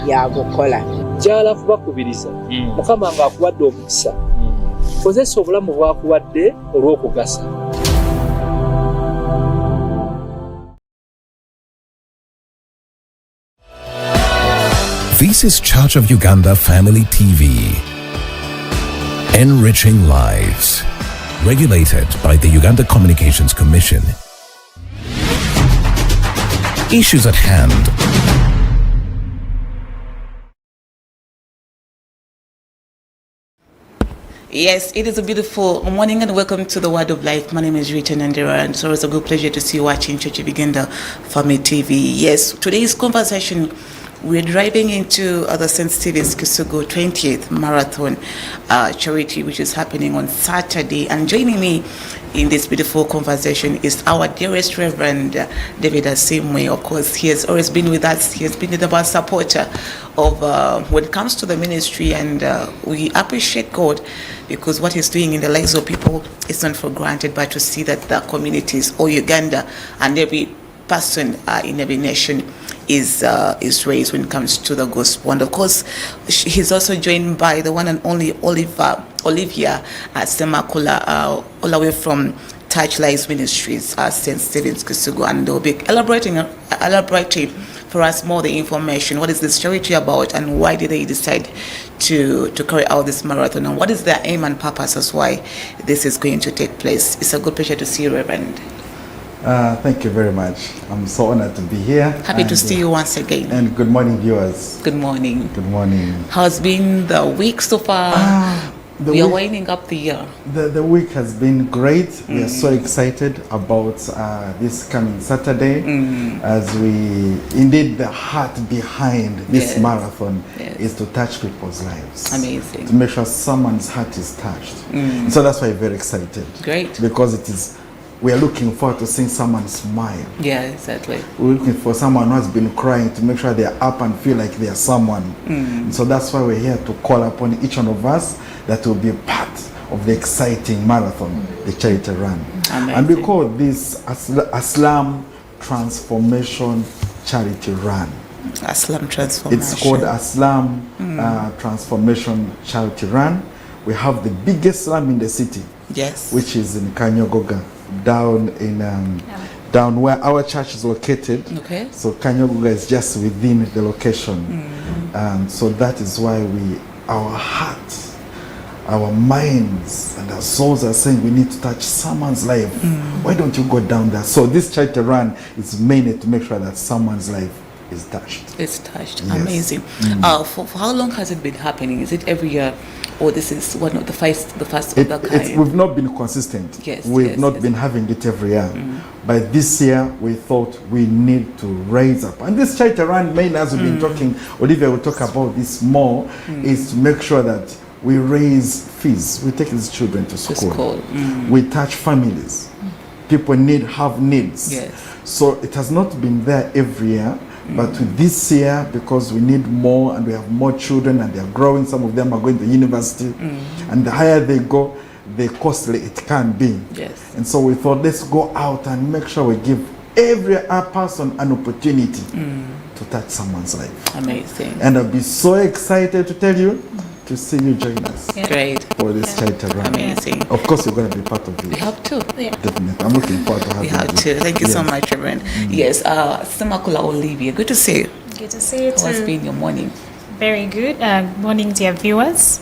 yagukola. Jala kubakubiriza Mukama ng'akuwadde omukisa kozesa obulamu bw'akuwadde olw'okugasa. This is Church of Uganda Family TV, enriching lives, regulated by the Uganda Communications Commission. Issues at hand. Yes, it is a beautiful morning and welcome to the Word of Life. My name is Rita Nandira and so it's a good pleasure to see you watching Church of Uganda Family TV. Yes, today's conversation, we're driving into the St. Stephen's Kisugu 20th Marathon charity, which is happening on Saturday. And joining me in this beautiful conversation is our dearest Reverend David Asimwe. Of course, he has always been with us. He has been the supporter of when it comes to the ministry, and we appreciate God because what he's doing in the lives of people is not for granted, but to see that the communities or Uganda and every person in every nation is raised when it comes to the gospel. And of course, he's also joined by the one and only Olivia Semakula, all the way from Touch Lives Ministries, St. Stephen's Kisugu, and they'll be elaborating for us more the information. What is this charity about, and why did they decide to carry out this marathon, and what is their aim and purpose as why this is going to take place? It's a good pleasure to see you, Reverend. Thank you very much. I'm so honored to be here. Happy to see you once again. And good morning, viewers. Good morning. Good morning. How's been the week so far? We are winding up the year. The week has been great. We are so excited about this coming Saturday, as we indeed the heart behind this marathon is to touch people's lives. Amazing. To make sure someone's heart is touched. So that's why we're very excited. Great. Because we are looking forward to seeing someone smile. Yeah, exactly. We're looking for someone who has been crying to make sure they're up and feel like they're someone. So that's why we're here to call upon each one of us that will be part of the exciting marathon, the charity run. Amazing. And we call this Aslam Transformation Charity Run. Aslam Transformation. It's called Aslam Transformation Charity Run. We have the biggest slum in the city, which is in Kanyogoga, down where our church is located. Okay. So Kanyogoga is just within the location. And so that is why our hearts, our minds and our souls are saying we need to touch someone's life. Why don't you go down there? So this charity run is mainly to make sure that someone's life is touched. It's touched. Yes. Amazing. For how long has it been happening? Is it every year, or this is one of the first of the kind? We've not been consistent. We've not been having it every year. But this year we thought we need to raise up. And this charity run, mainly as we've been talking, Olivia will talk about this more, is to make sure that we raise fees. We take these children to school. We touch families. People have needs. So it has not been there every year. But with this year, because we need more and we have more children and they're growing, some of them are going to university, and the higher they go, the costly it can be. And so we thought, let's go out and make sure we give every person an opportunity to touch someone's life. Amazing. And I'll be so excited to tell you to see you join us. Great. For this charity run. Amazing. Of course, you're going to be part of it. We have to. Definitely. I'm looking forward to having you. We have to. Thank you so much, Reverend. Yes, Semakula Olivia, good to see you. Good to see you too. How has been your morning? Very good. Morning, dear viewers.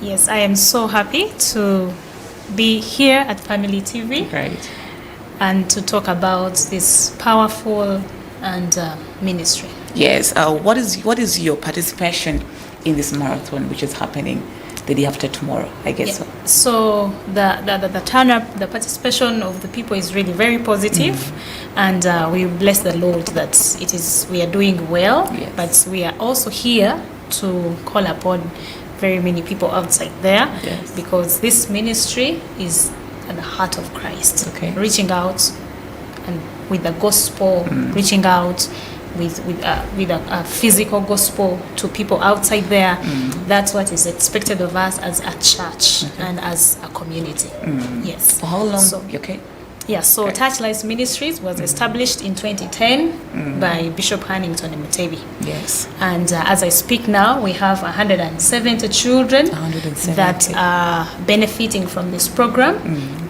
Yes, I am so happy to be here at Family TV. Right. And to talk about this powerful and ministry. Yes. What is your participation in this marathon, which is happening the day after tomorrow, I guess? So the turn up, the participation of the people is really very positive, and we bless the Lord that we are doing well. But we are also here to call upon very many people outside there, because this ministry is at the heart of Christ, reaching out and with the gospel, reaching out with a physical gospel to people outside there. That's what is expected of us as a church and as a community. Yes. For how long? Yeah, so Touch Lives Ministries was established in 2010 by Bishop Hannington Mutebi. Yes. And as I speak now, we have 170 children that are benefiting from this program.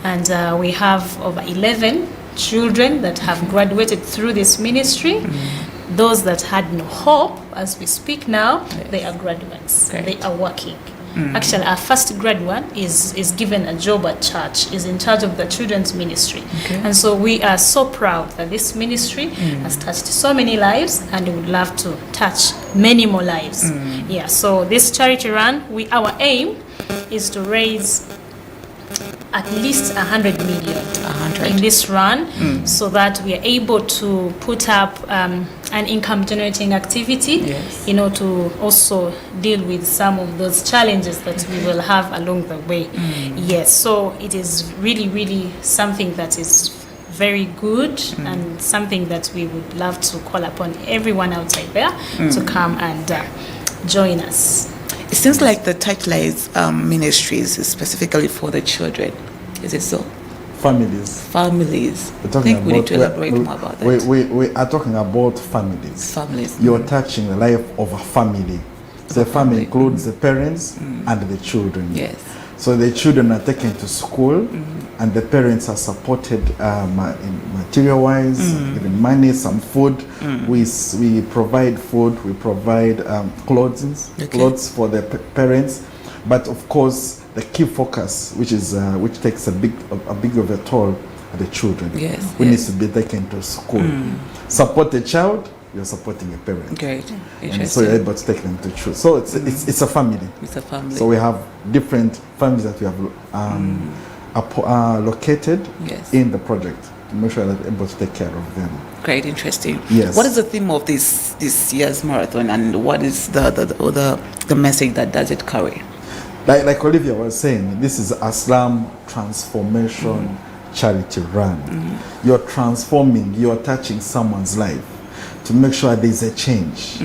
And we have over 11 children that have graduated through this ministry. Those that had no hope, as we speak now, they are graduates. Great. They are working. Actually, our first graduate is given a job at church, is in charge of the children's ministry. And so we are so proud that this ministry has touched so many lives, and we would love to touch many more lives. Yeah, so this charity run, our aim is to raise at least 100 million in this run, so that we are able to put up an income generating activity, to also deal with some of those challenges that we will have along the way. Yes, so it is really, really something that is very good and something that we would love to call upon everyone outside there to come and join us. It seems like the Touch Lives Ministries is specifically for the children. Is it so? Families. Families. I think we need to elaborate more about that. We are talking about families. Families. You're touching the life of a family. So the family includes the parents and the children. Yes. So the children are taken to school, and the parents are supported material-wise, given money, some food. We provide food. We provide clothes for the parents. But of course, the key focus, which takes a big of a toll, are the children. Yes. Who needs to be taken to school. Support the child. You're supporting a parent. Great. And so you're able to take them to choose. So it's a family. It's a family. So we have different families that we have located in the project to make sure that we're able to take care of them. Great, interesting. Yes. What is the theme of this year's marathon, and what is the message that does it carry? Like Olivia was saying, this is a slum transformation charity run. You're transforming, you're touching someone's life to make sure there's a change.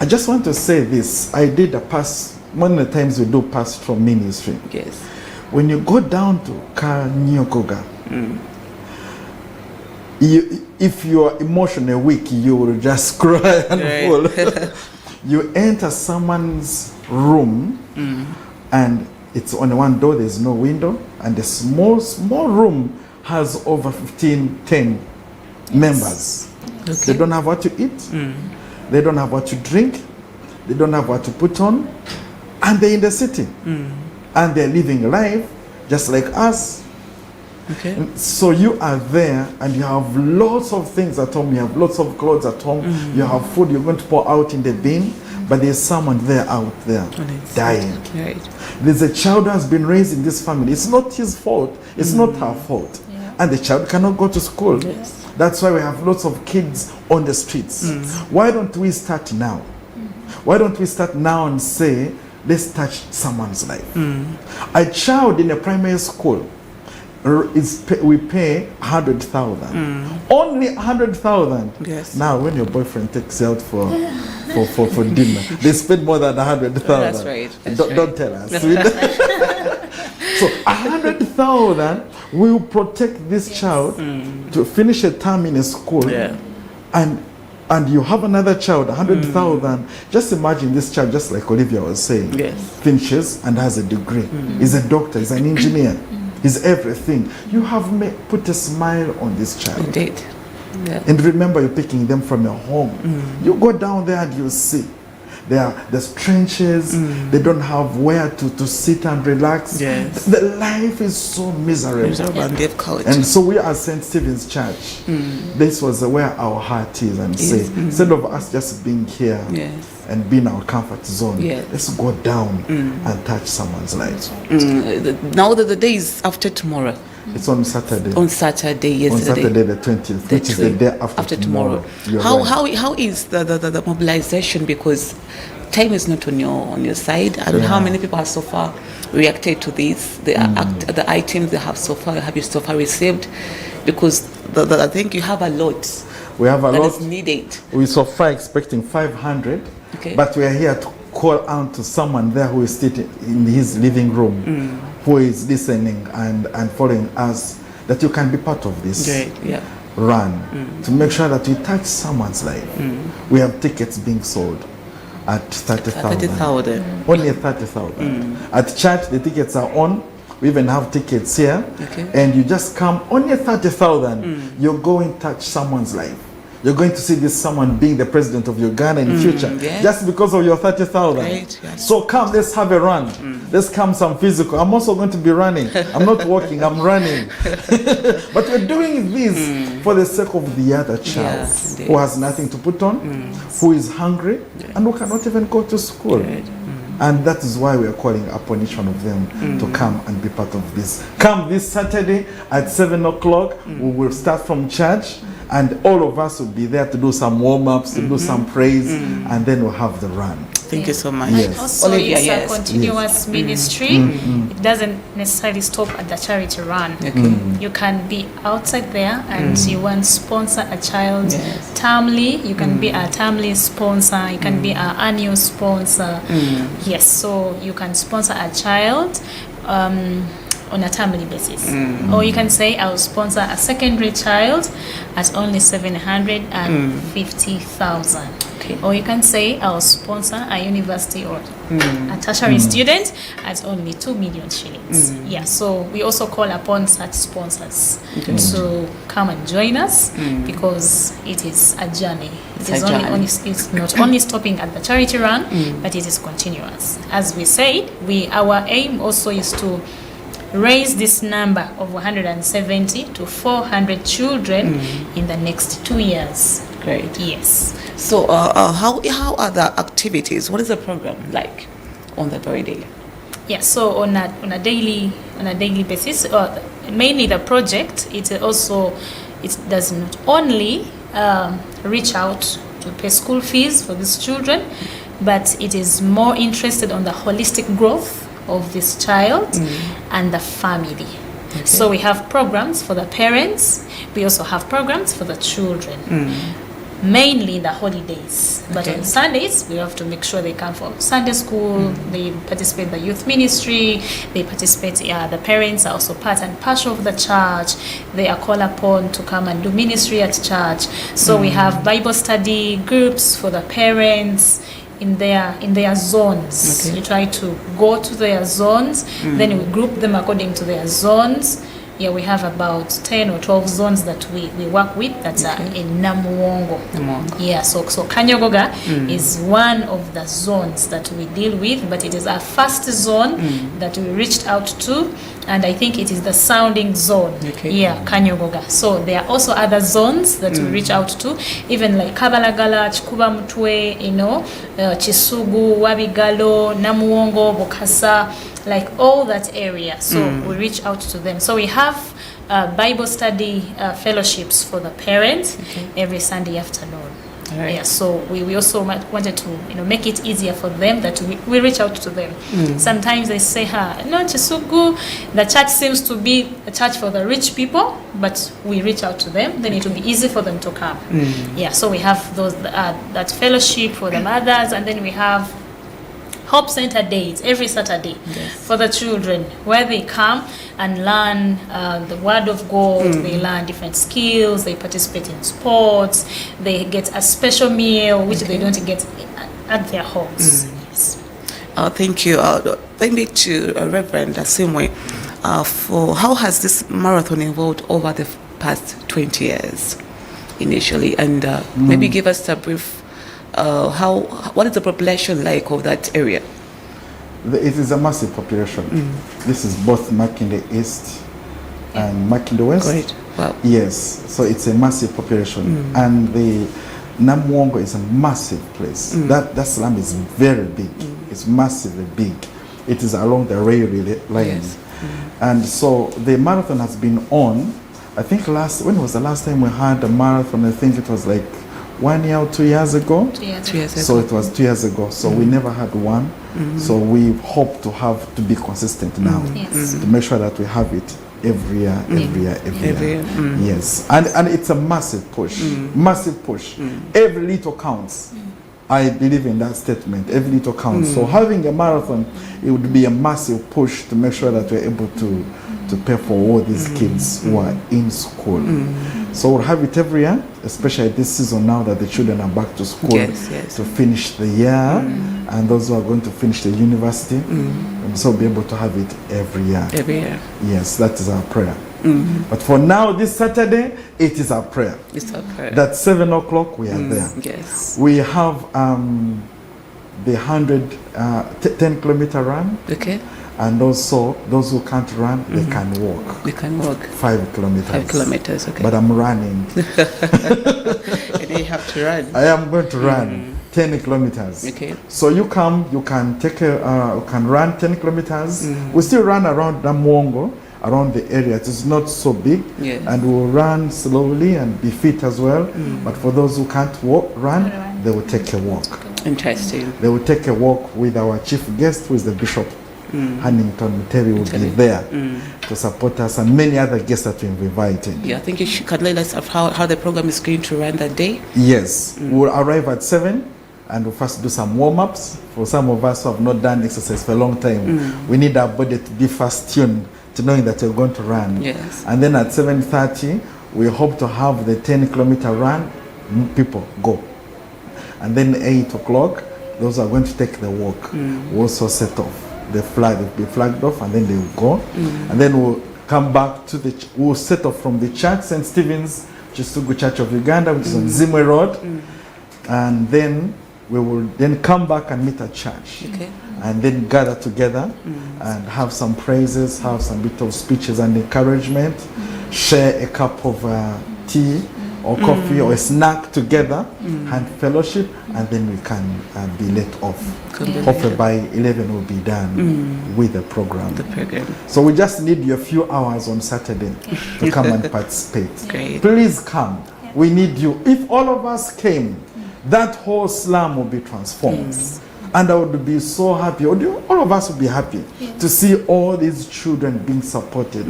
I just want to say this. I did one of the times we do pastoral ministry. Yes. When you go down to Kanyokoga, if you're emotionally weak, you will just cry and fall. You enter someone's room, and it's on one door, there's no window, and the small room has over 10 members. They don't have what to eat, they don't have what to drink, they don't have what to put on, and they're in the city, and they're living life just like us. And so you are there, and you have lots of things at home, you have lots of clothes at home, you have food you're going to pour out in the bin, but there's someone there out there dying. There's a child who has been raised in this family. It's not his fault, it's not her fault, and the child cannot go to school. That's why we have lots of kids on the streets. Why don't we start now? Why don't we start now and say, let's touch someone's life? A child in a primary school, we pay 100,000. Only 100,000. Yes. Now, when your boyfriend takes you out for dinner, they spend more than 100,000. That's right. Don't tell us. So 100,000 will protect this child to finish a term in a school, and you have another child, 100,000. Just imagine this child, just like Olivia was saying, finishes and has a degree. He's a doctor, he's an engineer, he's everything. You have put a smile on this child. Indeed. And remember, you're picking them from your home. You go down there and you see there's trenches, they don't have where to sit and relax. The life is so miserable. And so we are St. Stephen's Church. This was where our heart is, and say, instead of us just being here and being our comfort zone, let's go down and touch someone's life. Now that the day is after tomorrow. It's on Saturday. On Saturday, yesterday. On Saturday the 20th, which is the day after tomorrow. How is the mobilization? Because time is not on your side. I don't know how many people have so far reacted to this. The items they have so far received. Because I think you have a lot. We have a lot that is needed. We so far expecting 500, but we are here to call out to someone there who is sitting in his living room, who is listening and following us that you can be part of this run to make sure that we touch someone's life. We have tickets being sold at 30,000. Only 30,000. At church, the tickets are on. We even have tickets here. And you just come, only 30,000. You're going to touch someone's life. You're going to see this someone being the president of Uganda in the future, just because of your 30,000. Right, yes. So come, let's have a run. Let's come some physical. I'm also going to be running. I'm not walking, I'm running. But we're doing this for the sake of the other child who has nothing to put on, who is hungry, and who cannot even go to school. And that is why we are calling upon each one of them to come and be part of this. Come this Saturday at 7 o'clock. We will start from church. And all of us will be there to do some warm-ups, to do some praise, and then we'll have the run. Thank you so much. And also it's a continuous ministry. It doesn't necessarily stop at the charity run. You can be outside there and you want to sponsor a child timely. You can be a timely sponsor. You can be an annual sponsor. Yes, so you can sponsor a child on a timely basis. Or you can say, I'll sponsor a secondary child at only 750,000. Or you can say, I'll sponsor a university or a tertiary student at only 2 million shillings. Yeah, so we also call upon such sponsors to come and join us because it is a journey. It's not only stopping at the charity run, but it is continuous. As we said, our aim also is to raise this number of 170 to 400 children in the next 2 years. Great. Yes. So how are the activities? What is the program like on the very day? Yeah, so on a daily basis, mainly the project, it does not only reach out to pay school fees for these children, but it is more interested on the holistic growth of this child and the family. So we have programs for the parents. We also have programs for the children. Mainly the holidays, but on Sundays we have to make sure they come for Sunday school. They participate in the youth ministry. They participate. The parents are also part and parcel of the church. They are called upon to come and do ministry at church. So we have Bible study groups for the parents in their zones. You try to go to their zones, then we group them according to their zones. Yeah, we have about 10 or 12 zones that we work with that are in Namuwongo. Yeah, so Kanyogoga is one of the zones that we deal with, but it is our first zone that we reached out to, and I think it is the sounding zone. Yeah, Kanyogoga. So there are also other zones that we reach out to, even like Kabalagala, Chikuba Mutwe, Kisugu, Wabigalo, Namuwongo, Bokasa, like all that area. So we reach out to them. So we have Bible study fellowships for the parents every Sunday afternoon. Yeah, so we also wanted to make it easier for them that we reach out to them. Sometimes they say, no, Kisugu, the church seems to be a church for the rich people, but we reach out to them, then it will be easy for them to come. Yeah, so we have those that fellowship for the mothers, and then we have Hope Center days every Saturday for the children, where they come and learn the Word of God. They learn different skills. They participate in sports. They get a special meal which they don't get at their homes. Yes. Thank you. Maybe to Reverend Asimwe, for how has this marathon evolved over the past 20 years initially, and maybe give us a brief. What is the population like of that area? It is a massive population. This is both Makinde East and Makinde West. Great. Wow. Yes, so it's a massive population. And the Namuwongo is a massive place. That slum is very big. It's massively big. It is along the railway line. And so the marathon has been on, I think when was the last time we had a marathon? I think it was like 1 year or 2 years ago. 2 years ago. So it was 2 years ago. So we never had one. So we hope to be consistent now to make sure that we have it every year. Yes, and it's a massive push. Massive push. Every little counts. I believe in that statement. Every little counts. So having a marathon, it would be a massive push to make sure that we're able to to pay for all these kids who are in school. So we'll have it every year, especially this season now that the children are back to school to finish the year, and those who are going to finish the university, and so be able to have it every year. Every year. Yes, that is our prayer. But for now, this Saturday, it is our prayer. It's our prayer. That 7 o'clock we are there. Yes. We have the 10-kilometer run. Okay. And also, those who can't run, they can walk. They can walk. 5 kilometers. 5 kilometers, okay. But I'm running. And you have to run. I am going to run 10 kilometers. Okay. So you come, you can take you can run 10 kilometers. We still run around Namuongo, around the area. It is not so big. Yes. And we'll run slowly and be fit as well. But for those who can't run, they will take a walk. Interesting. They will take a walk with our chief guest, who is the Bishop Hannington Muteri, will be there to support us, and many other guests that we've invited. Yeah, I think you can let us of how the program is going to run that day. Yes, we'll arrive at 7 and we'll first do some warm-ups. For some of us who have not done exercise for a long time, we need our body to be fast tuned to knowing that we're going to run. Yes. And then at 7:30, we hope to have the 10-kilometer run. People go. And then 8 o'clock, those are going to take the walk. We'll also set off. The flag will be flagged off, and then they will go. And then we'll come back to we'll set off from the church, St. Stephen's, Kisugu Church of Uganda, which is on Zimwe Road. And then we will then come back and meet at church. Okay. And then gather together and have some praises, have some bit of speeches and encouragement, share a cup of tea or coffee or a snack together, and fellowship, and then we can be let off. Hopefully by 11 we'll be done with the program. So we just need you a few hours on Saturday to come and participate. Great. Please come. We need you. If all of us came, that whole slum will be transformed. And I would be so happy, all of us would be happy to see all these children being supported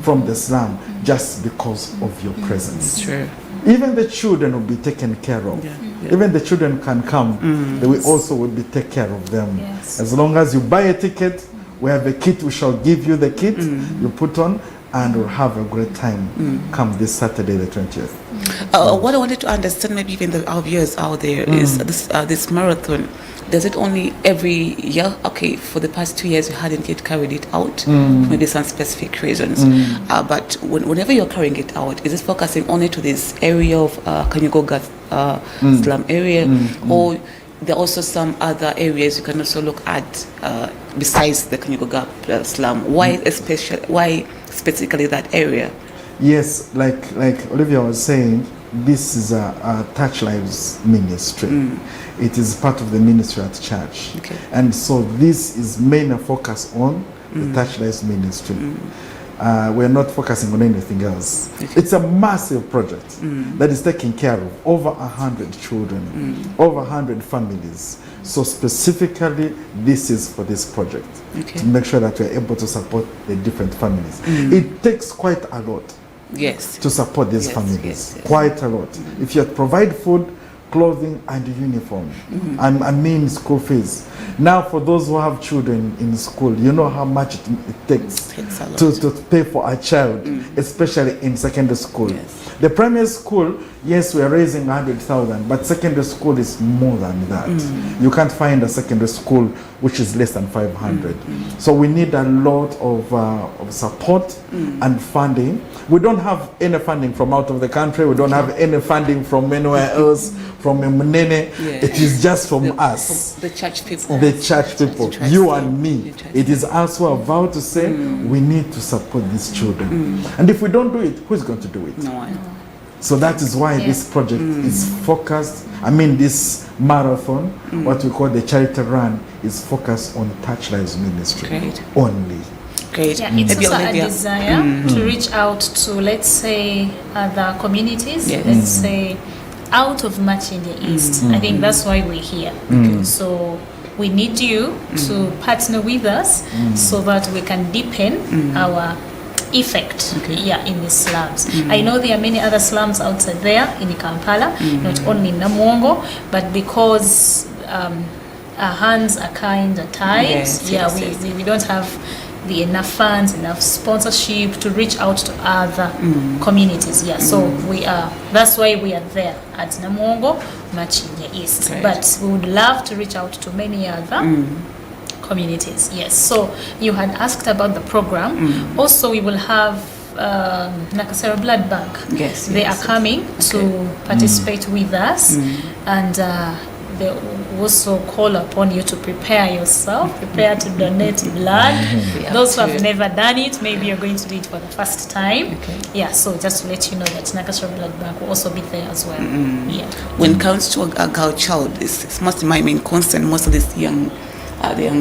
from the slum just because of your presence. True. Even the children will be taken care of. Even the children can come, we also will be take care of them. As long as you buy a ticket, we have a kit, we shall give you the kit, you put on, and we'll have a great time come this Saturday the 20th. What I wanted to understand, maybe even our viewers out there, is this marathon. Does it only every year? Okay, for the past 2 years we hadn't yet carried it out, maybe some specific reasons. But whenever you're carrying it out, is it focusing only to this area of Kanyugoga slum area, or there are also some other areas you can also look at besides the Kanyugoga slum? Why specifically that area? Yes, like Olivia was saying, this is a Touch Lives ministry. It is part of the ministry at church. Okay. And so this is mainly focused on the Touch Lives ministry. We're not focusing on anything else. Okay. It's a massive project that is taking care of over 100 children, over 100 families. So specifically, this is for this project, to make sure that we're able to support the different families. It takes quite a lot to support these families, quite a lot. If you provide food, clothing and uniform, I mean school fees. Now for those who have children in school, you know how much it takes to pay for a child, especially in secondary school. The primary school, yes, we are raising 100,000, but secondary school is more than that. You can't find a secondary school which is less than 500. So we need a lot of support and funding. We don't have any funding from out of the country. We don't have any funding from anywhere else, from Munene. It is just from us. The church people. The church people, you and me. It is us who are vowed to say we need to support these children. And if we don't do it, who's going to do it? No one. So that is why this project is focused. I mean, this marathon, what we call the charity run, is focused on Touch Lives ministry only. Great. Yeah, it's also a desire to reach out to, let's say, other communities. Let's say out of much in the East. I think that's why we're here. So we need you to partner with us so that we can deepen our effect in the slums. I know there are many other slums outside there in Kampala, not only in Namuongo, but because our hands are kind at times, we don't have the enough funds, enough sponsorship to reach out to other communities. Yeah, so that's why we are there at Namongo, Machinye East. Great. But we would love to reach out to many other communities. Yes, so you had asked about the program. Also, we will have Nakasero Blood Bank. Yes, they are coming to participate with us, and they also call upon you to prepare yourself, prepare to donate blood. Those who have never done it, maybe you're going to do it for the first time. Yeah, so just to let you know that Nakasero Blood Bank will also be there as well. Yeah. When it comes to a girl child, this must be my main concern. Most of these young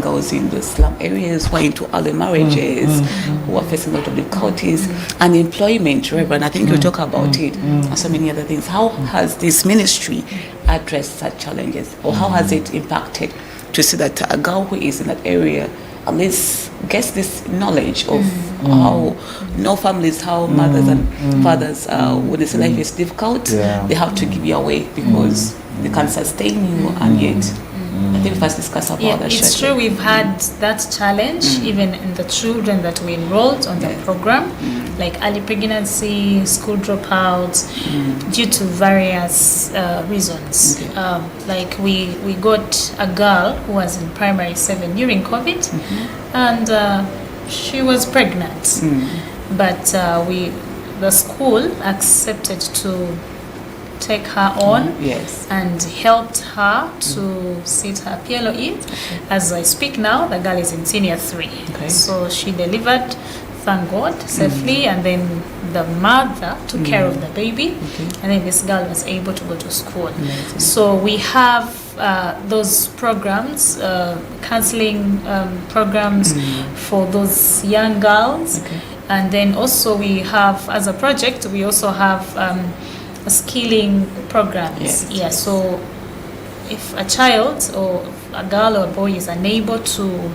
girls in the slum areas who are into early marriages, who are facing a lot of difficulties, unemployment, Reverend. I think you talk about it, and so many other things. How has this ministry addressed such challenges, or how has it impacted to see that a girl who is in that area at least gets this knowledge of how families, how mothers and fathers, when they say life is difficult, they have to give you away because they can't sustain you, and yet I think we first discuss about that. It's true, we've had that challenge even in the children that we enrolled on the program, like early pregnancy, school dropouts, due to various reasons. Like we got a girl who was in primary 7 during COVID, and she was pregnant, but the school accepted to take her on and helped her to sit her PLOE. As I speak now, the girl is in senior 3. So she delivered, thank God, safely, and then the mother took care of the baby, and then this girl was able to go to school. So we have those programs, counseling programs for those young girls, and then also we have, as a project, we also have skilling programs. So if a child or a girl or a boy is unable to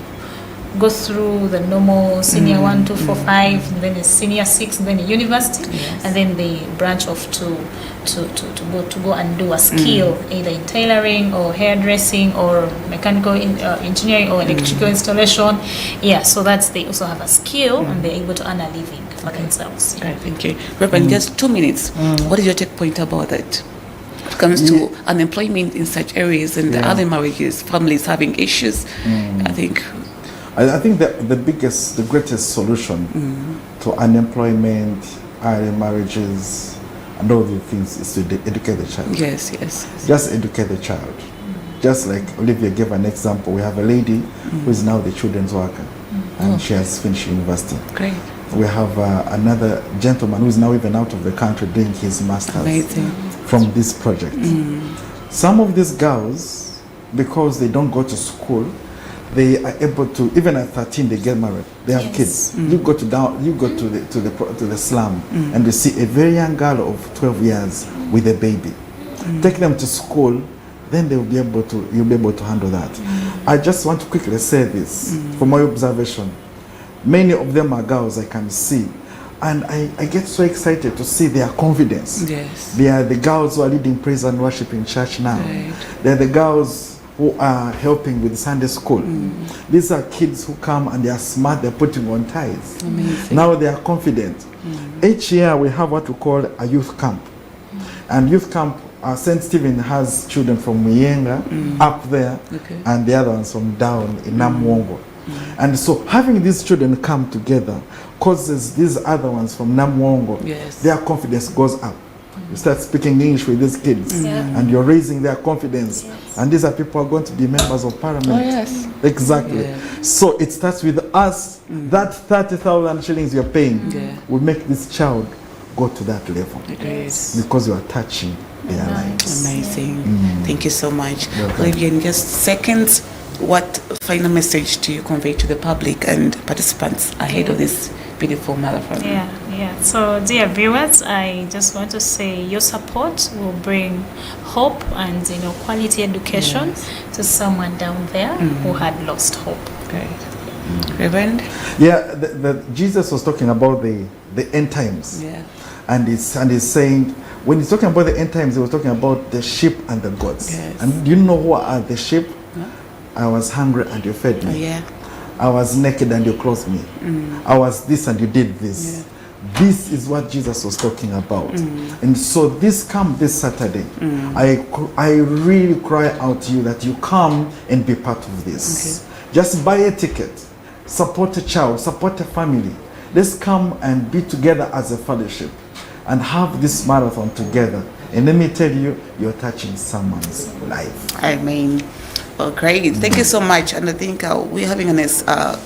go through the normal senior 1, 2, 4, 5, and then a senior 6, and then a university, and then they branch off to go and do a skill, either in tailoring or hairdressing or mechanical engineering or electrical installation. So that's, they also have a skill and they're able to earn a living for themselves. Great, thank you. Reverend, just 2 minutes. What is your take point about that? When it comes to unemployment in such areas and the early marriages, families having issues, I think that the greatest solution to unemployment, early marriages, and all the things is to educate the child. Yes. Just educate the child. Just like Olivia gave an example, we have a lady who is now the children's worker, and she has finished university. Great. We have another gentleman who is now even out of the country doing his master's from this project. Some of these girls, because they don't go to school, they are able to, even at 13 they get married, they have kids. You go to the slum and you see a very young girl of 12 years with a baby. Take them to school, then you'll be able to handle that. I just want to quickly say this from my observation. Many of them are girls I can see, and I get so excited to see their confidence. They are the girls who are leading praise and worship in church now. They're the girls who are helping with Sunday school. These are kids who come and they are smart, they're putting on ties. Now they are confident. Each year we have what we call a youth camp. And youth camp, St. Stephen has children from Muyenga up there, and the other ones from down in Namwongo. And so having these children come together causes these other ones from Namwongo, their confidence goes up. You start speaking English with these kids, and you're raising their confidence. And these are people who are going to be members of parliament. Exactly. So it starts with us. That 30,000 shillings you're paying will make this child go to that level. Because you are touching their lives. Amazing. Thank you so much. Olivia, in just seconds, what final message do you convey to the public and participants ahead of this beautiful marathon? So dear viewers, I just want to say your support will bring hope and quality education to someone down there who had lost hope. Great. Reverend? Jesus was talking about the end times. And he's saying, when he's talking about the end times, he was talking about the sheep and the goats. And do you know who are the sheep? I was hungry and you fed me. I was naked and you clothed me. I was this and you did this. This is what Jesus was talking about. And so this Saturday, I really cry out to you that you come and be part of this. Just buy a ticket, support a child, support a family. Let's come and be together as a fellowship and have this marathon together. And let me tell you, you're touching someone's life. Amen. Well, great. Thank you so much. And I think we're having a nice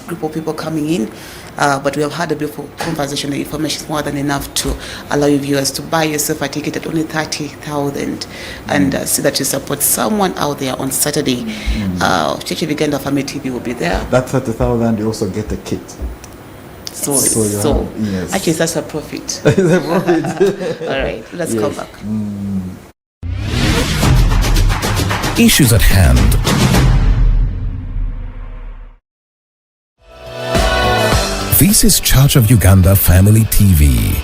group of people coming in, but we have had a beautiful conversation. The information is more than enough to allow you viewers to buy yourself a ticket at only 30,000 and see that you support someone out there on Saturday. Church of Uganda Family TV will be there. That 30,000, you also get a kit. So yes. Actually, that's a profit. It's a profit. All right, let's go back. Issues at hand. This is Church of Uganda Family TV.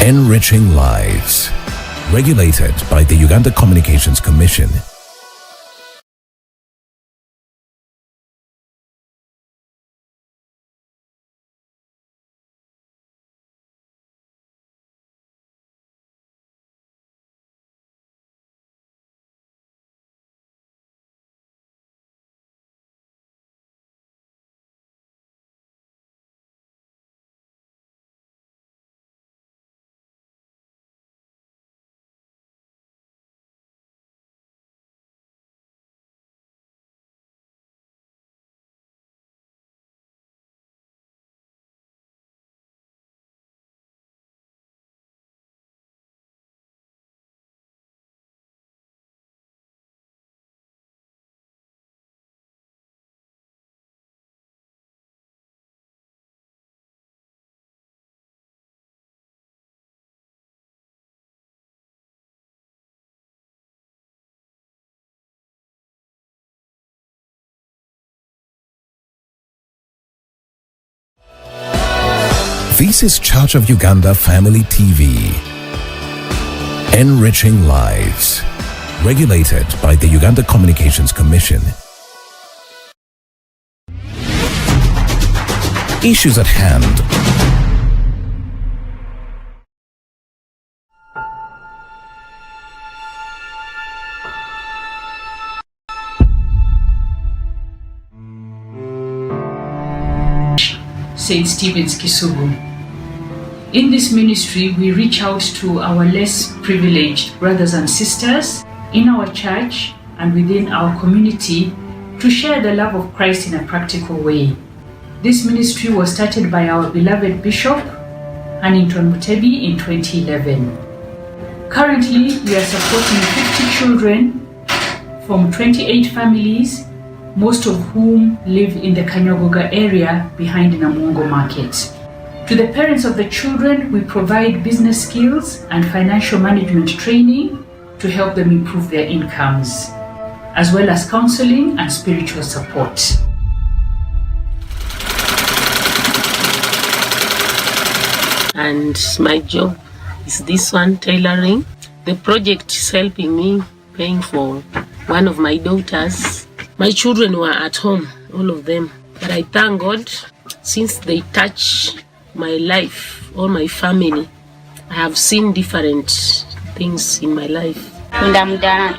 Enriching lives. Regulated by the Uganda Communications Commission. This is Church of Uganda Family TV. Enriching lives. Regulated by the Uganda Communications Commission. Issues at hand. St. Stephen's Kisugu. In this ministry, we reach out to our less privileged brothers and sisters in our church and within our community to share the love of Christ in a practical way. This ministry was started by our beloved Bishop, Hannington Mutebi, in 2011. Currently, we are supporting 50 children from 28 families, most of whom live in the Kanyagoga area behind Namungo Market. To the parents of the children, we provide business skills and financial management training to help them improve their incomes, as well as counseling and spiritual support. And my job is this one, tailoring. The project is helping me paying for one of my daughters. My children were at home, all of them. But I thank God, since they touch my life or my family, I have seen different things in my life. Ndamudala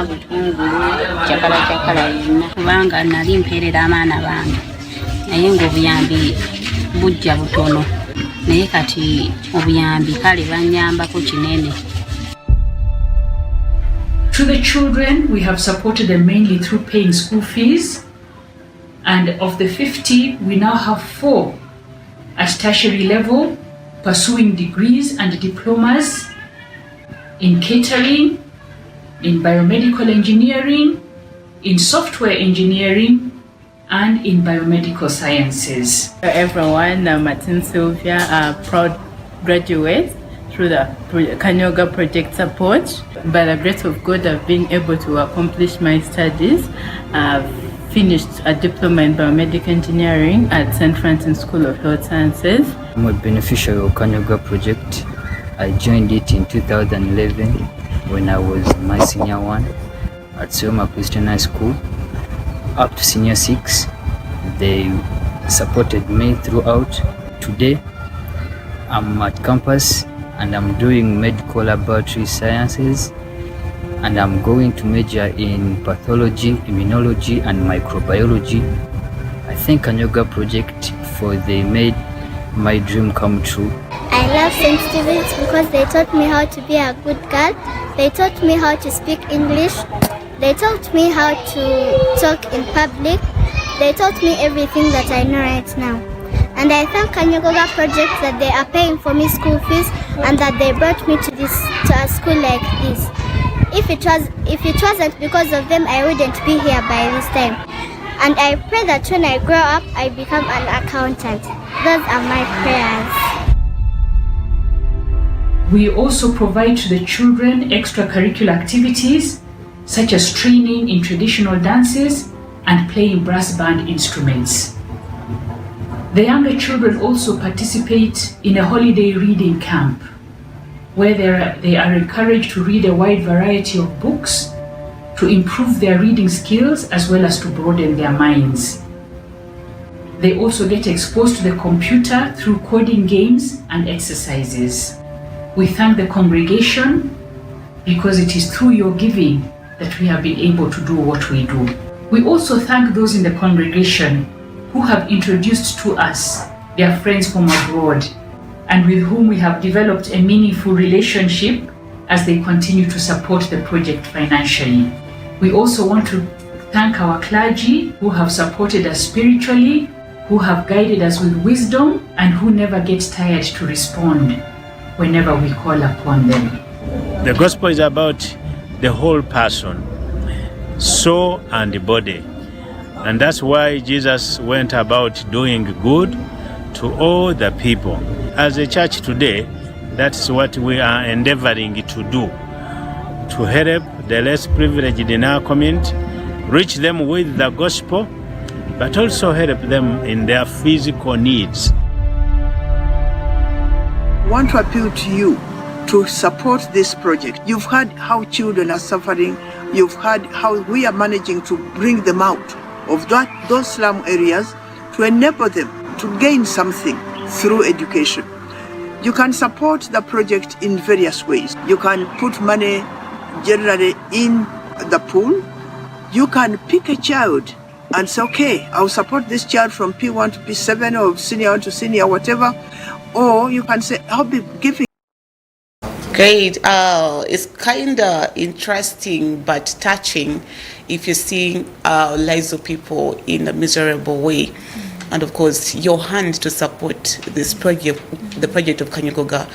butungulu chakala yina kubanga nali mperera abaana bange naye ng'obuyambi bujja butono naye kati obuyambi kale banyambako kinene. To the children, we have supported them mainly through paying school fees, and of the 50, we now have 4 at tertiary level pursuing degrees and diplomas in catering, in biomedical engineering, in software engineering, and in biomedical sciences. Everyone, Martin Sylvia, a proud graduate through the Kanyoga project support. By the grace of God, I've been able to accomplish my studies. I've finished a diploma in biomedical engineering at St. Francis School of Health Sciences. I'm a beneficiary of Kanyoga project. I joined it in 2011 when I was my senior 1 at Soma Christian High School up to senior 6. They supported me throughout. Today, I'm at campus and I'm doing medical laboratory sciences, and I'm going to major in pathology, immunology, and microbiology. I thank Kanyoga Project for they made my dream come true. I love St. Stephen's because they taught me how to be a good girl. They taught me how to speak English. They taught me how to talk in public. They taught me everything that I know right now. And I thank Kanyoga Project that they are paying for me school fees and that they brought me to a school like this. If it wasn't because of them, I wouldn't be here by this time. And I pray that when I grow up, I become an accountant. Those are my prayers. We also provide to the children extracurricular activities such as training in traditional dances and playing brass band instruments. The younger children also participate in a holiday reading camp where they are encouraged to read a wide variety of books to improve their reading skills as well as to broaden their minds. They also get exposed to the computer through coding games and exercises. We thank the congregation because it is through your giving that we have been able to do what we do. We also thank those in the congregation who have introduced to us their friends from abroad and with whom we have developed a meaningful relationship as they continue to support the project financially. We also want to thank our clergy who have supported us spiritually, who have guided us with wisdom, and who never get tired to respond whenever we call upon them. The gospel is about the whole person, soul and body. And that's why Jesus went about doing good to all the people. As a church today, that's what we are endeavoring to do, to help the less privileged in our community, reach them with the gospel, but also help them in their physical needs. I want to appeal to you to support this project. You've heard how children are suffering. You've heard how we are managing to bring them out of those slum areas to enable them to gain something through education. You can support the project in various ways. You can put money generally in the pool. You can pick a child and say, okay, I'll support this child from P1 to P7 or senior 1 to senior, whatever. Or you can say, I'll be giving. Great. It's kind of interesting but touching if you see lives of people in a miserable way. And of course, your hand to support this project, the project of Kanyogoga,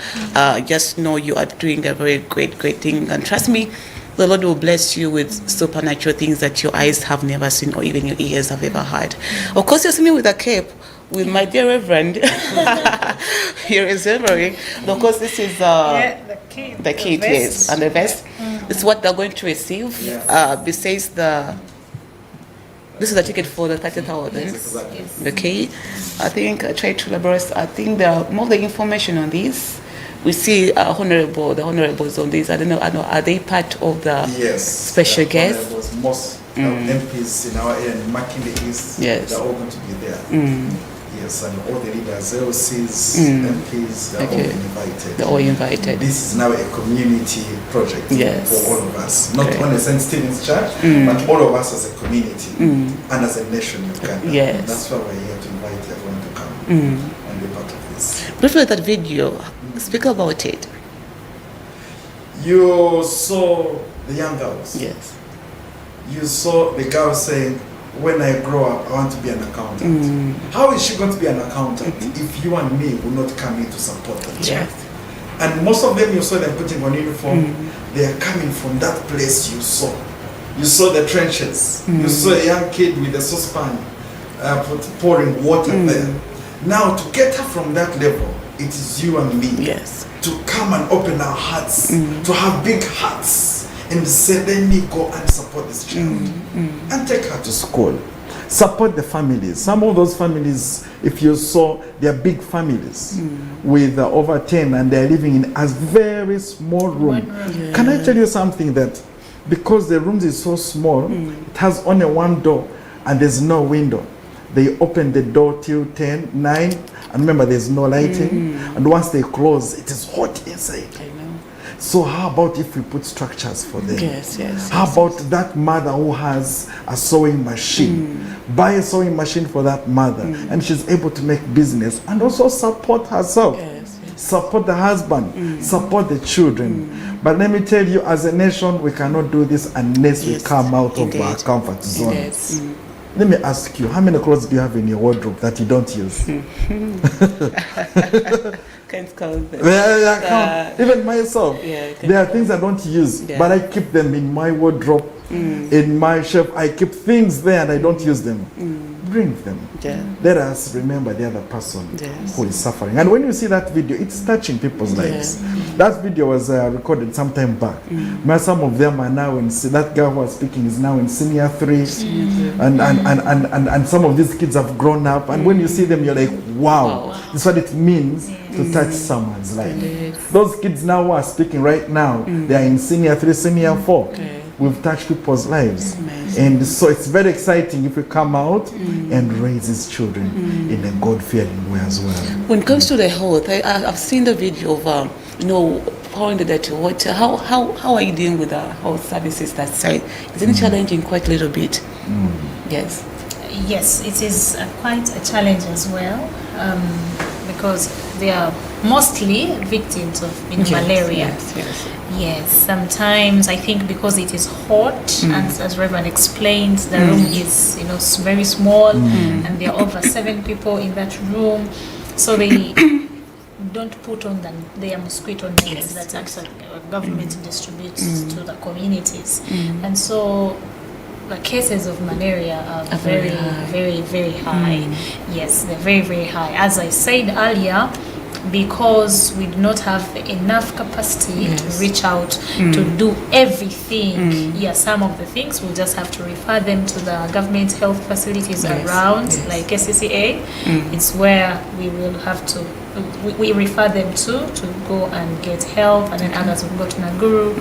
just know you are doing a very great thing. And trust me, the Lord will bless you with supernatural things that your eyes have never seen or even your ears have ever heard. Of course, you see me with a cape with my dear Reverend here in Zimmery. Of course, this is the kit, yes, and the vest. It's what they're going to receive. Besides this is the ticket for the 30,000. Yes. Okay. I think I tried to elaborate. I think there are more the information on this. We see the honorables on this. I don't know. Are they part of the special guests? Most MPs in our area, in Makinde East, they're all going to be there. Yes, and all the leaders, LCs, MPs, they're all invited. They're all invited. This is now a community project for all of us. Not only St. Stephen's Church, but all of us as a community and as a nation in Uganda. Yes. That's why we're here to invite everyone to come and be part of this. Briefly, that video, speak about it. You saw the young girls. Yes. You saw the girl saying, when I grow up, I want to be an accountant. How is she going to be an accountant if you and me will not come in to support them? Yes. And most of them, you saw them putting on uniform, they are coming from that place you saw. You saw the trenches. You saw a young kid with a saucepan pouring water there. Now, to get her from that level, it is you and me to come and open our hearts, to have big hearts, and say, let me go and support this child and take her to school. Support the families. Some of those families, if you saw, they are big families with over 10 and they're living in a very small room. Can I tell you something that because the room is so small, it has only one door and there's no window. They open the door till 10, 9, and remember there's no lighting. And once they close, it is hot inside. I know. So how about if we put structures for them? Yes. How about that mother who has a sewing machine? Buy a sewing machine for that mother, and she's able to make business and also support herself. Support the husband, support the children. But let me tell you, as a nation, we cannot do this unless we come out of our comfort zone. Let me ask you, how many clothes do you have in your wardrobe that you don't use? Can't count them. Even myself, there are things I don't use, but I keep them in my wardrobe, in my shelf. I keep things there and I don't use them. Bring them. Let us remember the other person who is suffering. And when you see that video, it's touching people's lives. That video was recorded some time back. Some of them are now in, that girl who was speaking is now in senior 3. And some of these kids have grown up. And when you see them, you're like, wow. That's what it means to touch someone's life. Those kids now who are speaking right now, they are in senior 3, senior 4. We've touched people's lives. And so it's very exciting if we come out and raise these children in a God-fearing way as well. When it comes to the health, I've seen the video of, pointed that how are you dealing with the health services that side? Is it challenging quite a little bit? Yes. Yes, it is quite a challenge as well, because they are mostly victims of malaria. Yes, sometimes I think because it is hot, and as Reverend explained, the room is very small, and there are over 7 people in that room, so they don't put on their mosquito nets that actually government distributes to the communities, and so the cases of malaria are very, very, very high. Yes, they're very, very high. As I said earlier, because we do not have enough capacity to reach out to do everything. Some of the things we'll just have to refer them to the government health facilities around, like SCCA. It's where we will have to, we refer them to go and get help, and then others will go to Naguru,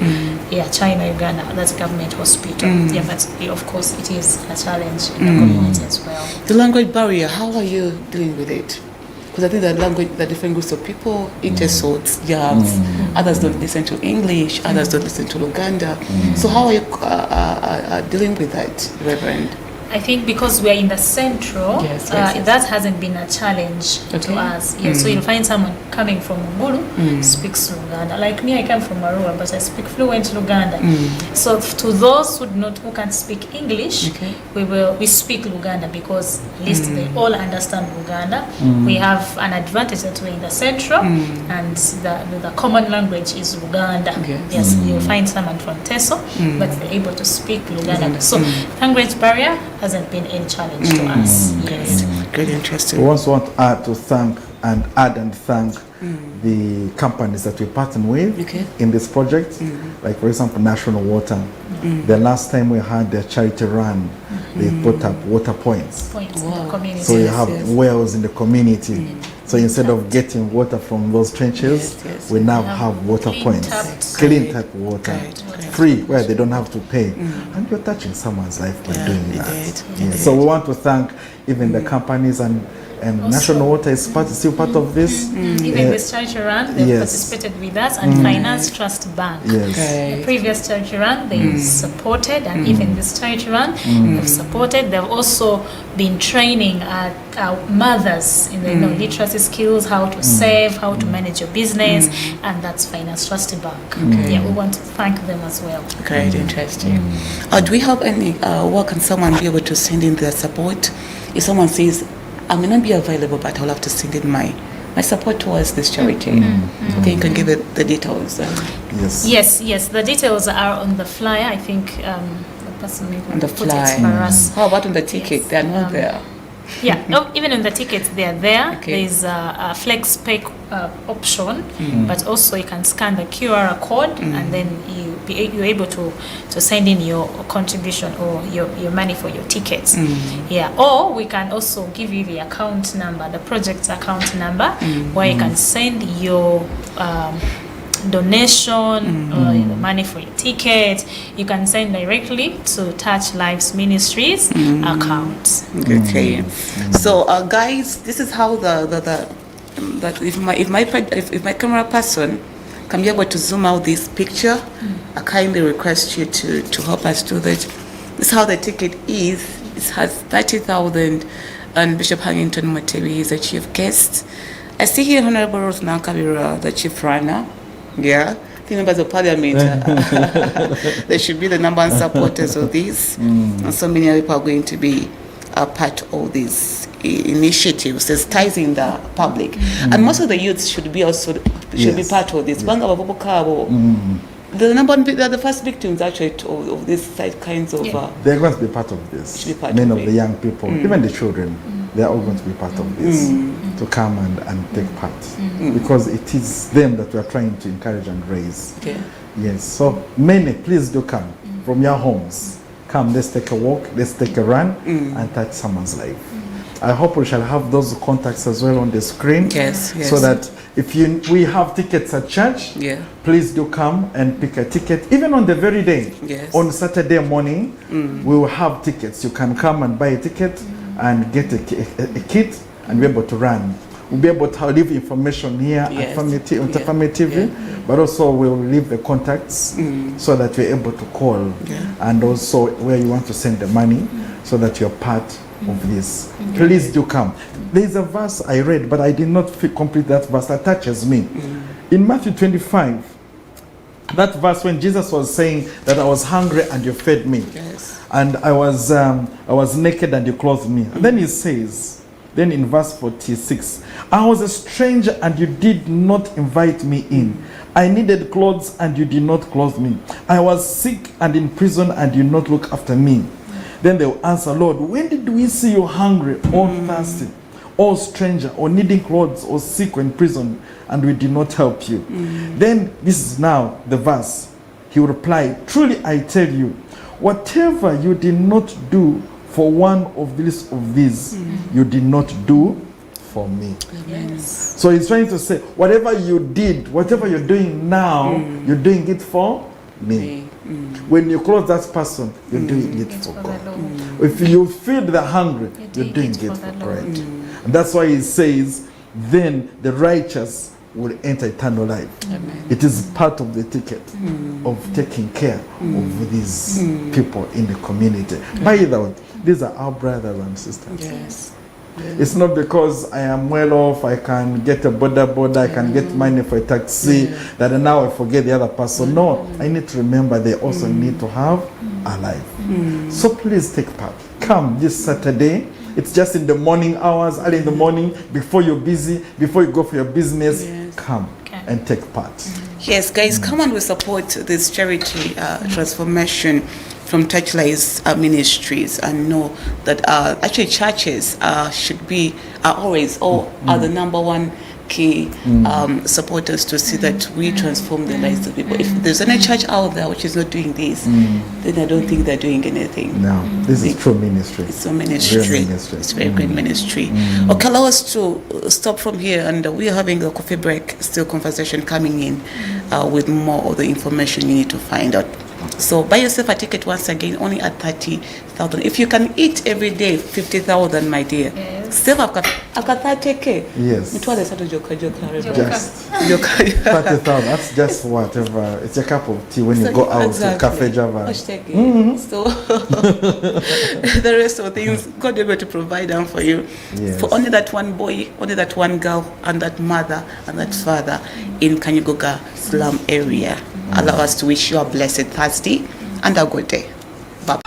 China, Uganda, that's government hospital. But of course it is a challenge in the community as well. The language barrier, how are you dealing with it? Because I think the different groups of people, intersorts, others don't listen to English, others don't listen to Luganda. So how are you dealing with that, Reverend? I think because we are in the central, that hasn't been a challenge to us. So you'll find someone coming from Ngulu speaks Luganda. Like me, I come from Arua, but I speak fluent Luganda. So to those who can't speak English, we speak Luganda, because at least they all understand Luganda. We have an advantage that we're in the central, and the common language is Luganda. Yes, you'll find someone from Teso, but they're able to speak Luganda. So language barrier hasn't been any challenge to us. Yes. Very interesting. We also want to add and thank the companies that we partner with in this project. Like, for example, National Water. The last time we had the charity run, they put up water points. In the community. So you have wells in the community. So instead of getting water from those trenches, we now have water points. Clean tap water. Free, where they don't have to pay. And you're touching someone's life by doing that. So we want to thank even the companies, and National Water is still part of this. Even this charity run, they participated with us, and Finance Trust Bank. The previous charity run, they supported, and even this charity run, they've supported. They've also been training our mothers in the literacy skills, how to save, how to manage your business, and that's Finance Trust Bank. We want to thank them as well. Great, interesting. Do we have any, what can someone be able to send in their support? If someone says, I may not be available, but I'll have to send in my support towards this charity. Okay, you can give it the details. Yes, the details are on the flyer. I think the person on the flyer. How about on the ticket? They are not there. Even on the tickets they are there. There's a flex pay option, but also you can scan the QR code, and then you're able to send in your contribution or your money for your tickets. Or we can also give you the account number, the project account number, where you can send your donation, money for your ticket, you can send directly to Touch Lives Ministries account. Okay. So, guys, this is how if my camera person can be able to zoom out this picture, I kindly request you to help us do that. This is how the ticket is. It has 30,000, and Bishop Hannington Matebi is the chief guest. I see here Honorable Ruth Nankabira, the chief runner. Yeah, the members of parliament. They should be the number one supporters of this. And so many people are going to be a part of these initiatives, sensitizing the public. And most of the youths should be be part of this. The number one, they're the first victims actually of these kinds of. They're going to be part of this. Many of the young people, even the children, they are all going to be part of this, to come and take part, because it is them that we are trying to encourage and raise. Yes, so many, please do come from your homes. Come, let's take a walk, let's take a run, and touch someone's life. I hope we shall have those contacts as well on the screen. So that if we have tickets at church, please do come and pick a ticket. Even on the very day, on Saturday morning, we will have tickets. You can come and buy a ticket and get a kit and be able to run. We'll be able to leave information here at Family TV, but also we'll leave the contacts so that you're able to call, and also where you want to send the money so that you're part of this. Please do come. There's a verse I read, but I did not complete that verse. That touches me. In Matthew 25, that verse when Jesus was saying that I was hungry and you fed me, and I was naked and you clothed me. And then he says, then in verse 46, I was a stranger and you did not invite me in. I needed clothes and you did not clothe me. I was sick and in prison and you did not look after me. Then they will answer, Lord, when did we see you hungry or thirsty or stranger or needing clothes or sick or in prison and we did not help you? Then this is now the verse. He will reply, truly I tell you, whatever you did not do for one of these you did not do for me. So he's trying to say, whatever you did, whatever you're doing now, you're doing it for me. When you close that person, you're doing it for God. If you feed the hungry, you're doing it for Christ. And that's why he says, then the righteous will enter eternal life. It is part of the ticket of taking care of these people in the community. By the way, these are our brothers and sisters. It's not because I am well off, I can get a border, I can get money for a taxi, that now I forget the other person. No, I need to remember they also need to have a life. So please take part. Come this Saturday. It's just in the morning hours, early in the morning, before you're busy, before you go for your business, come and take part. Yes, guys, come and we support this charity transformation from Touch Lives Ministries, and know that actually churches are always are the number one key supporters to see that we transform the lives of people. If there's any church out there which is not doing this, then I don't think they're doing anything. No, this is true ministry. It's a ministry. It's very great ministry. Okay, allow us to stop from here, and we are having a coffee break, still conversation coming in with more of the information you need to find out. So buy yourself a ticket once again, only at 30,000. If you can eat every day, 50,000, my dear. Still, I've got 30K. Yes. Just 30,000. That's just whatever. It's a cup of tea when you go out to Cafe Java. So the rest of things, God will be able to provide them for you. For only that one boy, only that one girl, and that mother and that father in Kanyugoga slum area. Allow us to wish you a blessed Thursday and a good day. Bye.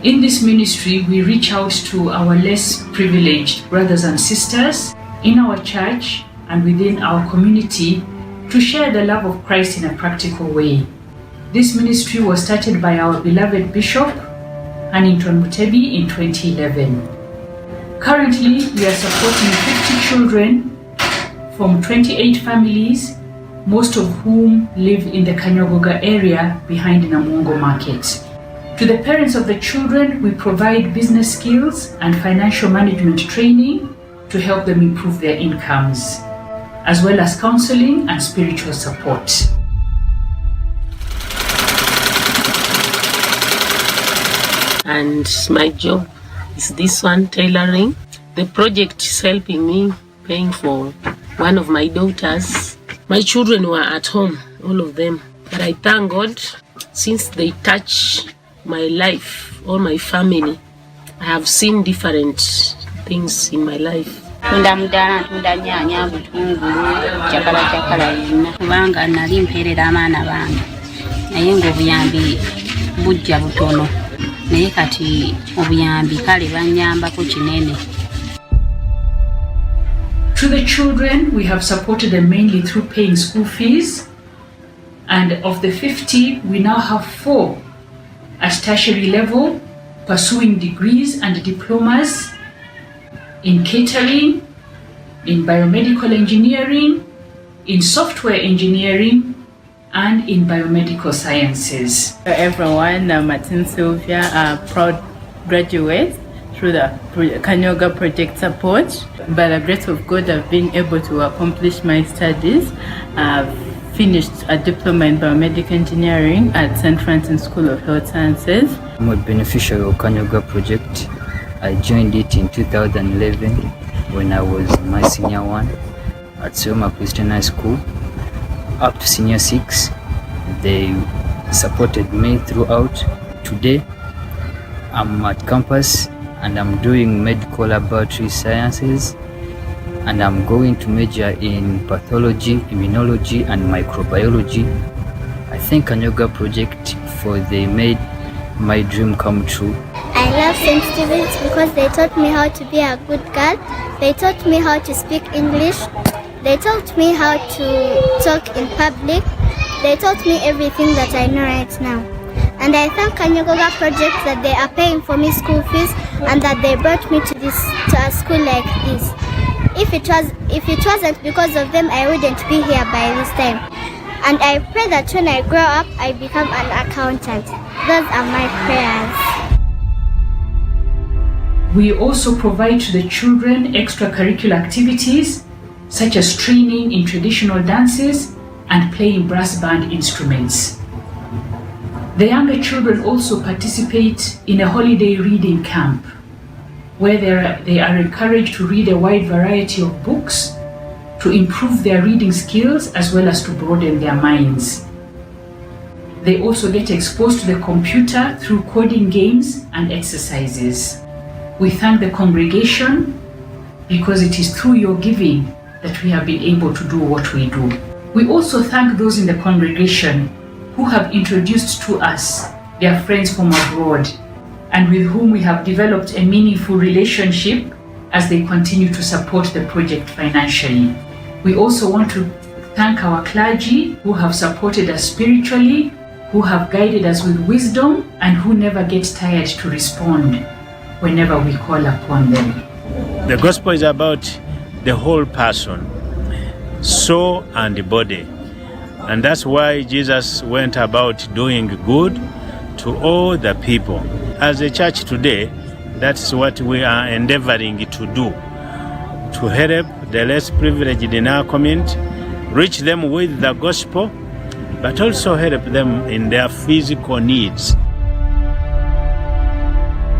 In this ministry, we reach out to our less privileged brothers and sisters in our church and within our community to share the love of Christ in a practical way. This ministry was started by our beloved Bishop Hannington Mutebi in 2011. Currently, we are supporting 50 children from 28 families, most of whom live in the Kanyogoga area behind Namungo Market. To the parents of the children, we provide business skills and financial management training to help them improve their incomes, as well as counseling and spiritual support. And my job is this one, tailoring. The project is helping me paying for one of my daughters. My children were at home, all of them. But I thank God, since they touch my life, all my family, I have seen different things in my life. Ntunda nyanya butungulu chakala yina kubanga nali mperera abaana bange naye ng'obuyambi bujja butono naye kati obuyambi kale banyambako kinene. To the children, we have supported them mainly through paying school fees, and of the 50, we now have 4 at tertiary level pursuing degrees and diplomas in catering, in biomedical engineering, in software engineering, and in biomedical sciences. Everyone, Martin Sylvia are proud graduates through the Kanyoga project support. By the grace of God, I've been able to accomplish my studies. I've finished a diploma in biomedical engineering at St. Francis School of Health Sciences. I'm a beneficiary of Kanyoga project. I joined it in 2011 when I was in my senior 1 at Soma Christian High School. Up to senior 6, they supported me throughout. Today, I'm at campus and I'm doing medical laboratory sciences, and I'm going to major in pathology, immunology, and microbiology. I thank Kanyoga project for they made my dream come true. I love St. Stephen's because they taught me how to be a good girl. They taught me how to speak English. They taught me how to talk in public. They taught me everything that I know right now. And I thank Kanyoga project that they are paying for me school fees and that they brought me to a school like this. If it wasn't because of them, I wouldn't be here by this time. And I pray that when I grow up, I become an accountant. Those are my prayers. We also provide to the children extracurricular activities such as training in traditional dances and playing brass band instruments. The younger children also participate in a holiday reading camp where they are encouraged to read a wide variety of books to improve their reading skills as well as to broaden their minds. They also get exposed to the computer through coding games and exercises. We thank the congregation because it is through your giving that we have been able to do what we do. We also thank those in the congregation who have introduced to us their friends from abroad and with whom we have developed a meaningful relationship as they continue to support the project financially. We also want to thank our clergy who have supported us spiritually, who have guided us with wisdom, and who never get tired to respond whenever we call upon them. The gospel is about the whole person, soul and body. And that's why Jesus went about doing good to all the people. As a church today, that's what we are endeavoring to do, to help the less privileged in our community, reach them with the gospel, but also help them in their physical needs.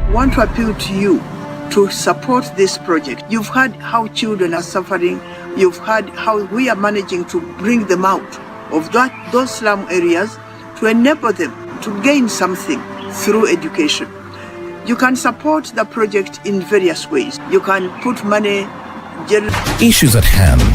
I want to appeal to you to support this project. You've heard how children are suffering. You've heard how we are managing to bring them out of those slum areas to enable them to gain something through education. You can support the project in various ways. You can put money. Issues at hand